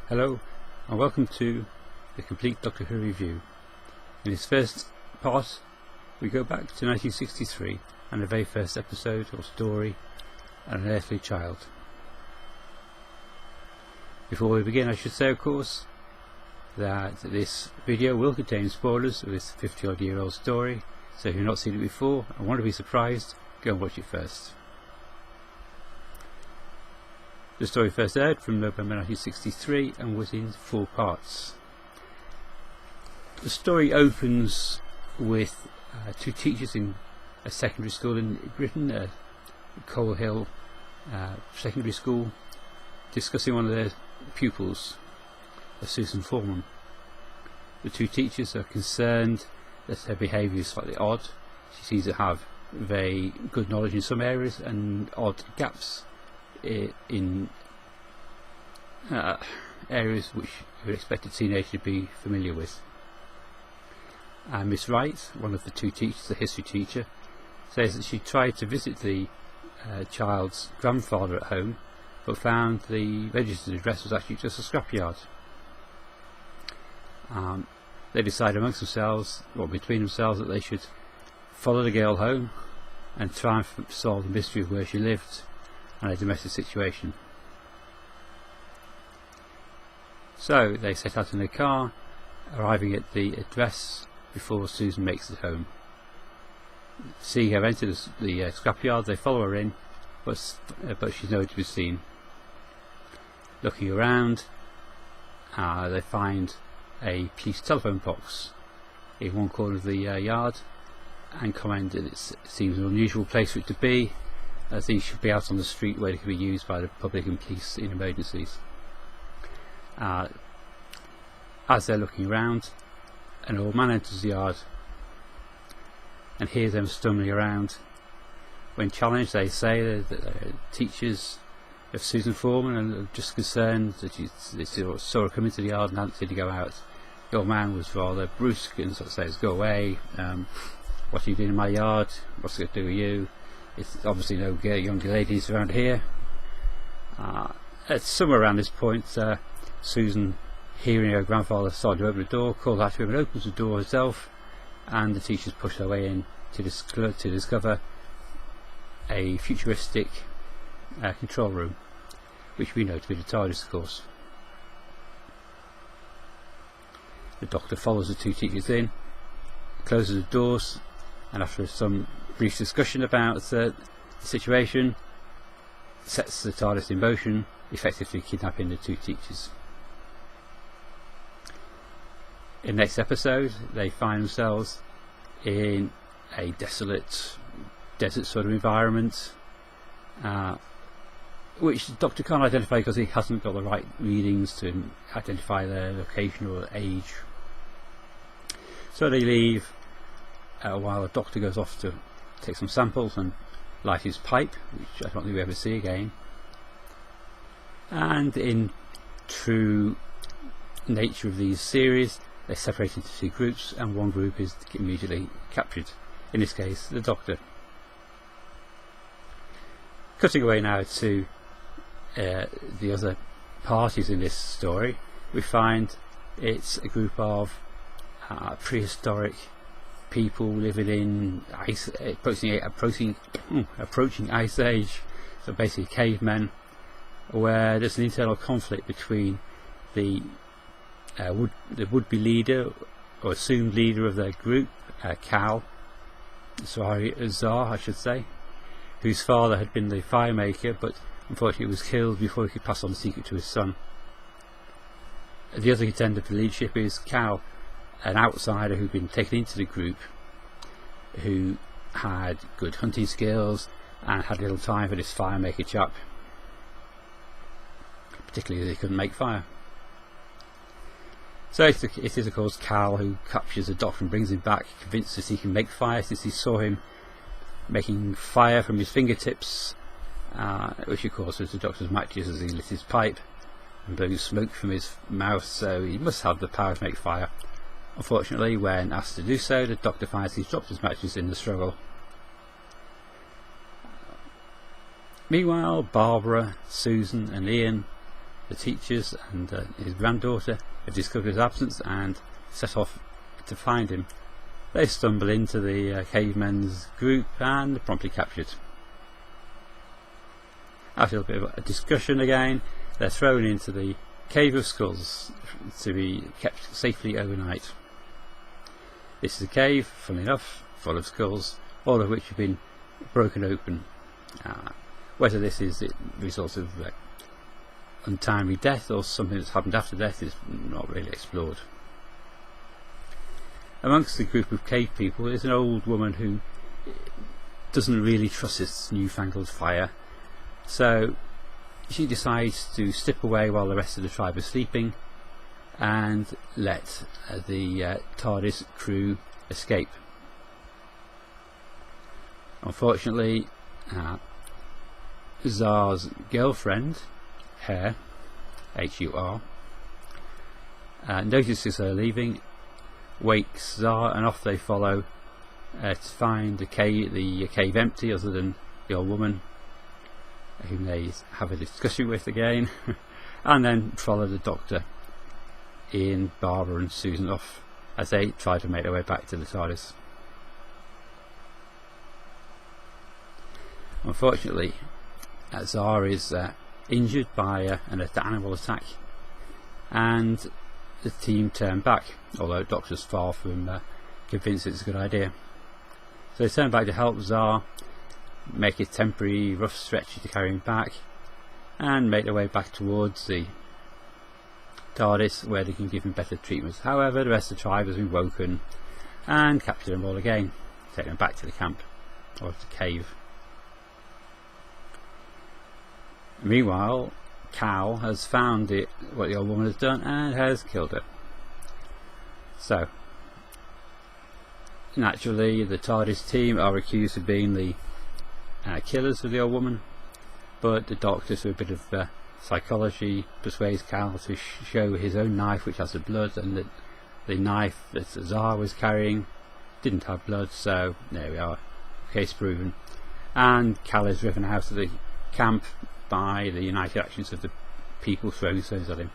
Hello and welcome to the complete Doctor Who review. In this first part we go back to 1963 and the very first episode or story, An Unearthly Child. Before we begin, I should say of course that this video will contain spoilers of this 50 odd year old story, so if you've not seen it before and want to be surprised, go and watch it first. The story first aired from November 1963 and was in 4 parts. The story opens with 2 teachers in a secondary school in Britain, Coal Hill Secondary School, discussing one of their pupils, Susan Foreman. The 2 teachers are concerned that her behaviour is slightly odd. She seems to have very good knowledge in some areas and odd gaps in areas which you would expect a teenager to be familiar with. Miss Wright, one of the 2 teachers, the history teacher, says that she tried to visit the child's grandfather at home but found the registered address was actually just a scrapyard. They decide amongst themselves, or between themselves, that they should follow the girl home and try and solve the mystery of where she lived and a domestic situation. So they set out in their car, arriving at the address before Susan makes it home. Seeing her enter the scrapyard, they follow her in, but she's nowhere to be seen. Looking around, they find a police telephone box in one corner of the yard and comment that it seems an unusual place for it to be, as these should be out on the street where they can be used by the public and police in emergencies. As they're looking around, an old man enters the yard and hears them stumbling around. When challenged, they say that they're teachers of Susan Foreman and are just concerned that they saw her come into the yard and hadn't seen her go out. The old man was rather brusque and sort of says, "Go away, what are you doing in my yard, what's it got to do with you? It's obviously no young ladies around here." At somewhere around this point, Susan, hearing her grandfather start to open the door, calls out to him and opens the door herself, and the teachers push their way in to discover a futuristic control room, which we know to be the TARDIS, of course. The Doctor follows the 2 teachers in, closes the doors, and after some brief discussion about the situation, sets the TARDIS in motion, effectively kidnapping the 2 teachers. In the next episode, they find themselves in a desolate desert sort of environment, which the Doctor can't identify because he hasn't got the right readings to identify their location or age. So they leave while the Doctor goes off to take some samples and light his pipe, which I don't think we ever see again. And in true nature of these series, they separate into 2 groups, and one group is immediately captured, in this case the Doctor. Cutting away now to the other parties in this story, we find it's a group of prehistoric people living in approaching ice age, so basically cavemen, where there's an internal conflict between the would-be leader or assumed leader of their group, Cal, Zar I should say, whose father had been the fire maker but unfortunately was killed before he could pass on the secret to his son. The other contender for leadership is Cal, an outsider who'd been taken into the group, who had good hunting skills and had little time for this fire maker chap, particularly as he couldn't make fire. So it is of course Cal who captures the Doctor and brings him back, convinced that he can make fire since he saw him making fire from his fingertips, which of course was the Doctor's matches as he lit his pipe and blew smoke from his mouth, so he must have the power to make fire. Unfortunately, when asked to do so, the Doctor finds he's dropped his matches in the struggle. Meanwhile, Barbara, Susan and Ian the teachers and his granddaughter have discovered his absence and set off to find him. They stumble into the cavemen's group and are promptly captured. After a bit of a discussion again, they're thrown into the Cave of Skulls to be kept safely overnight. This is a cave, funnily enough, full of skulls, all of which have been broken open. Whether this is the result of untimely death or something that's happened after death is not really explored. Amongst the group of cave people is an old woman who doesn't really trust this newfangled fire, so she decides to slip away while the rest of the tribe are sleeping and let the TARDIS crew escape. Unfortunately, Zar's girlfriend, Hare, H-U-R, notices her leaving, wakes Zar, and off they follow to find the cave empty, other than the old woman, whom they have a discussion with again, and then follow the Doctor, Ian, Barbara and Susan off as they try to make their way back to the TARDIS. Unfortunately, Zar is injured by an animal attack, and the team turn back, although the Doctor's far from convinced it's a good idea. So they turn back to help Zar, make a temporary rough stretcher to carry him back, and make their way back towards the TARDIS where they can give him better treatment. However, the rest of the tribe has been woken and capture them all again, take them back to the camp, or to the cave. Meanwhile, Cal has found what the old woman has done and has killed her. So, naturally, the TARDIS team are accused of being the killers of the old woman, but the Doctor, through a bit of psychology, persuades Cal to show his own knife, which has the blood, and that the knife that Zar was carrying didn't have blood. So there we are, case proven. And Cal is driven out of the camp by the united actions of the people throwing stones at him,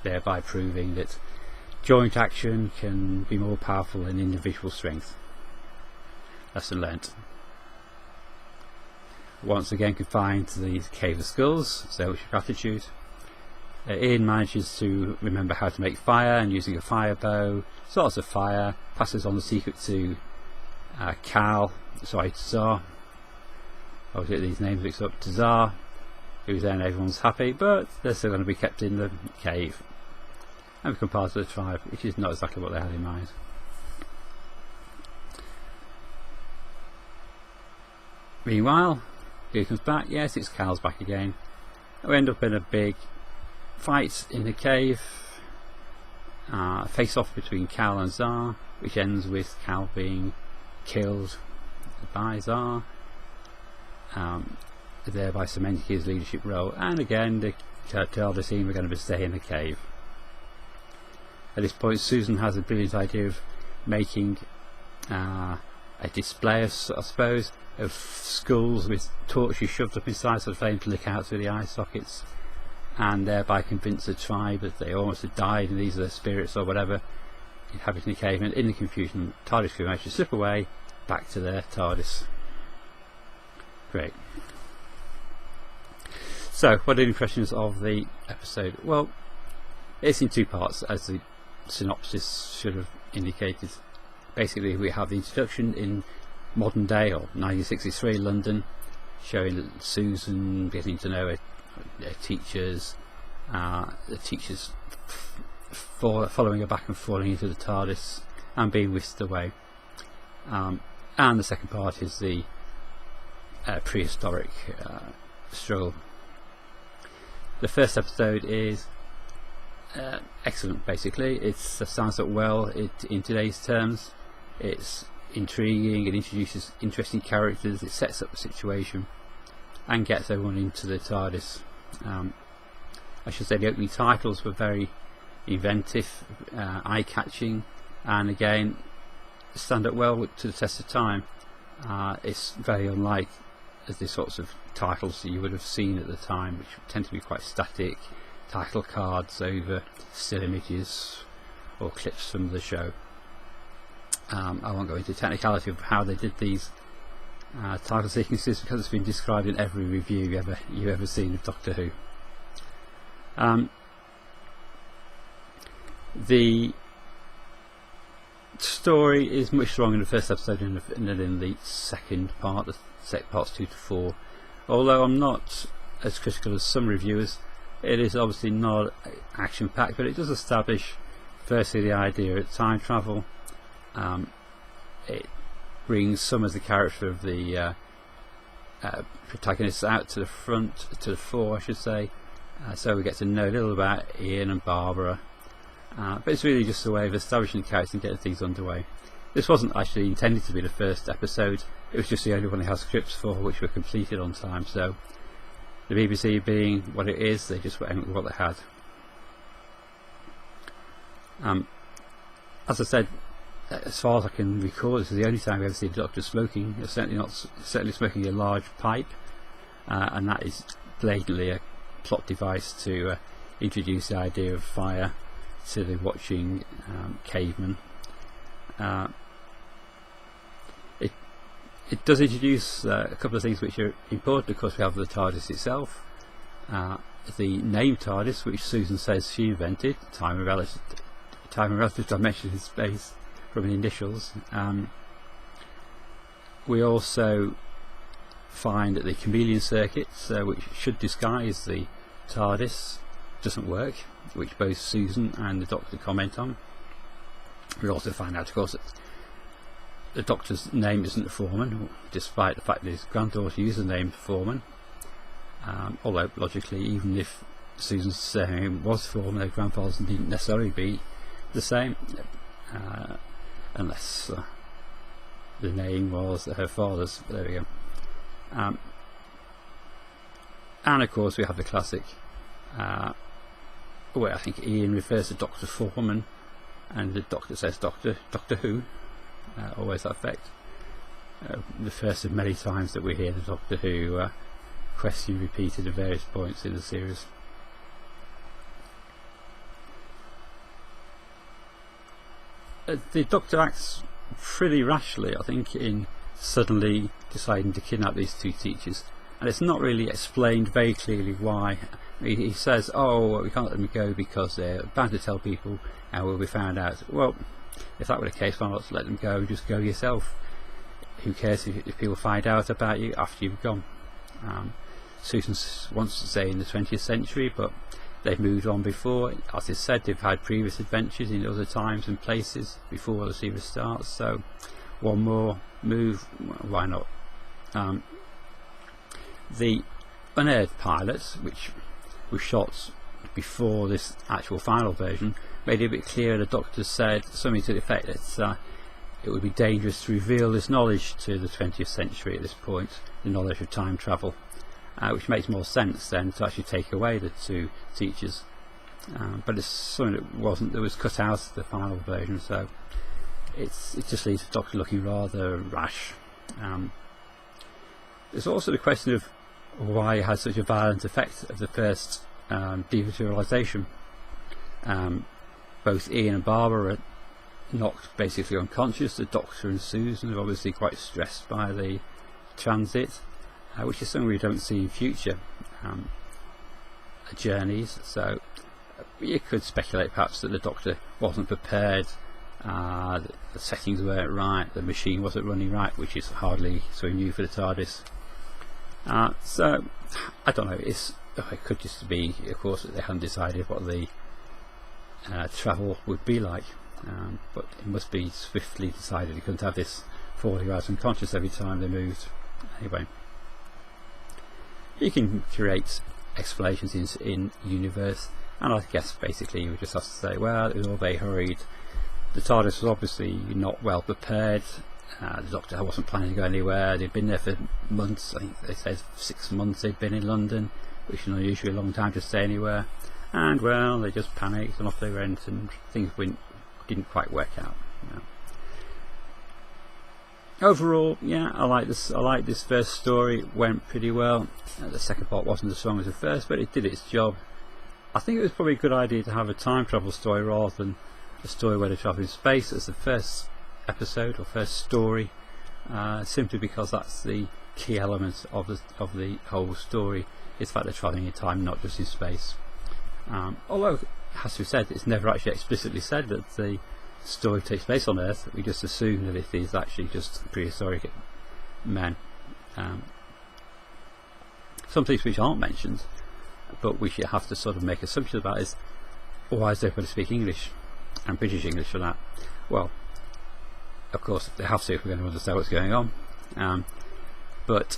thereby proving that joint action can be more powerful than individual strength. Lesson learnt. Once again confined to the Cave of Skulls, so much gratitude. Ian manages to remember how to make fire, and using a fire bow starts a fire, passes on the secret to to Zar. I always get these names mixed up. To Zar, who then everyone's happy, but they're still going to be kept in the cave and become part of the tribe, which is not exactly what they had in mind. Meanwhile, he comes back. Yes, it's Cal's back again. We end up in a big fight in the cave, face off between Cal and Zar, which ends with Cal being killed by Zar, thereby cementing his leadership role. And again, the TARDIS team are going to stay in the cave. At this point, Susan has a brilliant idea of making a display, I suppose, of skulls with torches shoved up inside so the flame to lick out through the eye sockets, and thereby convince the tribe that they almost had died and these are their spirits or whatever inhabiting the cave. And in the confusion, TARDIS crew managed to slip away back to their TARDIS. Great. So, what are the impressions of the episode? Well, it's in two parts, as the synopsis should have indicated. Basically, we have the introduction in modern day, or 1963 London, showing Susan getting to know her teachers, the teachers following her back and falling into the TARDIS and being whisked away. And the second part is the prehistoric struggle. The first episode is excellent. Basically, it stands up well in today's terms. It's intriguing, it introduces interesting characters, it sets up the situation and gets everyone into the TARDIS. I should say the opening titles were very inventive, eye-catching, and again stand up well to the test of time. It's very unlike the sorts of titles that you would have seen at the time, which tend to be quite static, title cards over still images or clips from the show. I won't go into technicality of how they did these title sequences because it's been described in every review you've ever seen of Doctor Who. The story is much stronger in the first episode than in the second part, parts 2 to 4. Although I'm not as critical as some reviewers, it is obviously not action packed, but it does establish firstly the idea of time travel. It brings some of the character of the protagonists out to the fore, I should say. So we get to know a little about Ian and Barbara, but it's really just a way of establishing the characters and getting things underway. This wasn't actually intended to be the first episode, it was just the only one they had scripts for, which were completed on time, so the BBC being what it is, they just went with what they had. As I said, as far as I can recall, this is the only time we ever see the Doctor smoking. It's certainly smoking a large pipe, and that is blatantly a plot device to introduce the idea of fire to the watching caveman. It does introduce a couple of things which are important. Of course, we have the TARDIS itself, the name TARDIS, which Susan says she invented, time and relative dimension in space, from the initials. We also find that the chameleon circuits, which should disguise the TARDIS, doesn't work, which both Susan and the Doctor comment on. We also find out, of course, that the Doctor's name isn't Foreman, despite the fact that his granddaughter used the name Foreman. Although logically, even if Susan's surname was Foreman, their grandfathers needn't necessarily be the same, unless the name was her father's. There we go. And of course we have the classic where I think Ian refers to Dr. Foreman and the Doctor says Doctor Who, always that effect. The first of many times that we hear the Doctor Who question repeated at various points in the series. The Doctor acts pretty rashly, I think, in suddenly deciding to kidnap these two teachers, and it's not really explained very clearly why. He says, oh, we can't let them go because they're bound to tell people and will be found out. Well, if that were the case, why not let them go? Just go yourself. Who cares if people find out about you after you've gone? Susan wants to say in the 20th century, but they've moved on before. As I said, they've had previous adventures in other times and places before the series starts, so one more move, why not? The unearthed pilot, which was shot before this actual final version, made it a bit clearer. The Doctor said something to the effect that it would be dangerous to reveal this knowledge to the 20th century at this point, the knowledge of time travel, which makes more sense then to actually take away the two teachers, but it's something that was cut out of the final version, so it just leaves the Doctor looking rather rash. There's also the question of why it had such a violent effect of the first dematerialisation. Both Ian and Barbara are knocked basically unconscious. The Doctor and Susan are obviously quite stressed by the transit, which is something we don't see in future journeys, so you could speculate perhaps that the Doctor wasn't prepared, the settings weren't right, the machine wasn't running right, which is hardly so new for the TARDIS. So I don't know, it could just be, of course, that they hadn't decided what the travel would be like, but it must be swiftly decided. You couldn't have this falling out unconscious every time they moved. Anyway, you can create explanations in universe, and I guess basically you would just have to say, well, it was all very hurried. The TARDIS was obviously not well prepared. The Doctor wasn't planning to go anywhere. They'd been there for months. I think they said 6 months they'd been in London, which is an unusually long time to stay anywhere. And well, they just panicked and off they went, and things didn't quite work out. Overall, yeah, I like this. I like this first story. It went pretty well. The second part wasn't as strong as the first, but it did its job. I think it was probably a good idea to have a time travel story rather than a story where they travel in space as the first episode or first story, simply because that's the key element of the whole story, is the fact they're travelling in time, not just in space. Although it has to be said, it's never actually explicitly said that the story takes place on Earth. We just assume that it is actually just prehistoric men. Some things which aren't mentioned, but we should have to sort of make assumptions about, is why is everybody speak English, and British English for that? Well, of course they have to if we're going to understand what's going on, but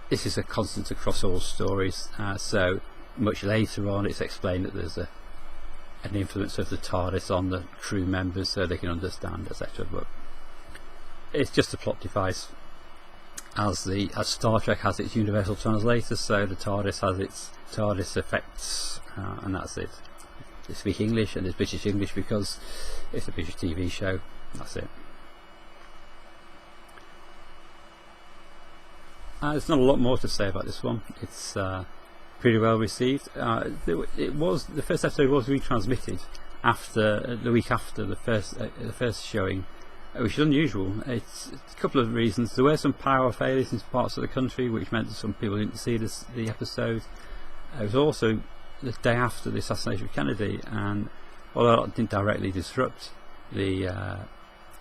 this is a constant across all stories. So much later on it's explained that there's an influence of the TARDIS on the crew members so they can understand, etc. But it's just a plot device, as Star Trek has its universal translator, so the TARDIS has its TARDIS effects, and that's it. They speak English, and there's British English because it's a British TV show. That's it. There's not a lot more to say about this one. It's pretty well received. The first episode was retransmitted after the week after the first showing, which is unusual. It's a couple of reasons. There were some power failures in parts of the country, which meant that some people didn't see the episode. It was also the day after the assassination of Kennedy, and although it didn't directly disrupt the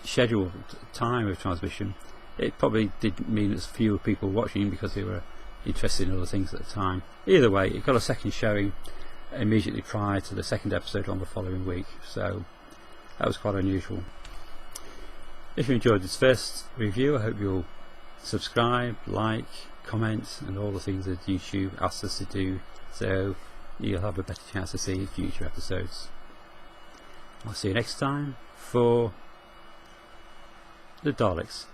scheduled time of transmission, it probably did mean there's fewer people watching because they were interested in other things at the time. Either way, it got a second showing immediately prior to the second episode on the following week, so that was quite unusual. If you enjoyed this first review, I hope you'll subscribe, like, comment, and all the things that YouTube asks us to do, so you'll have a better chance to see future episodes. I'll see you next time for the Daleks.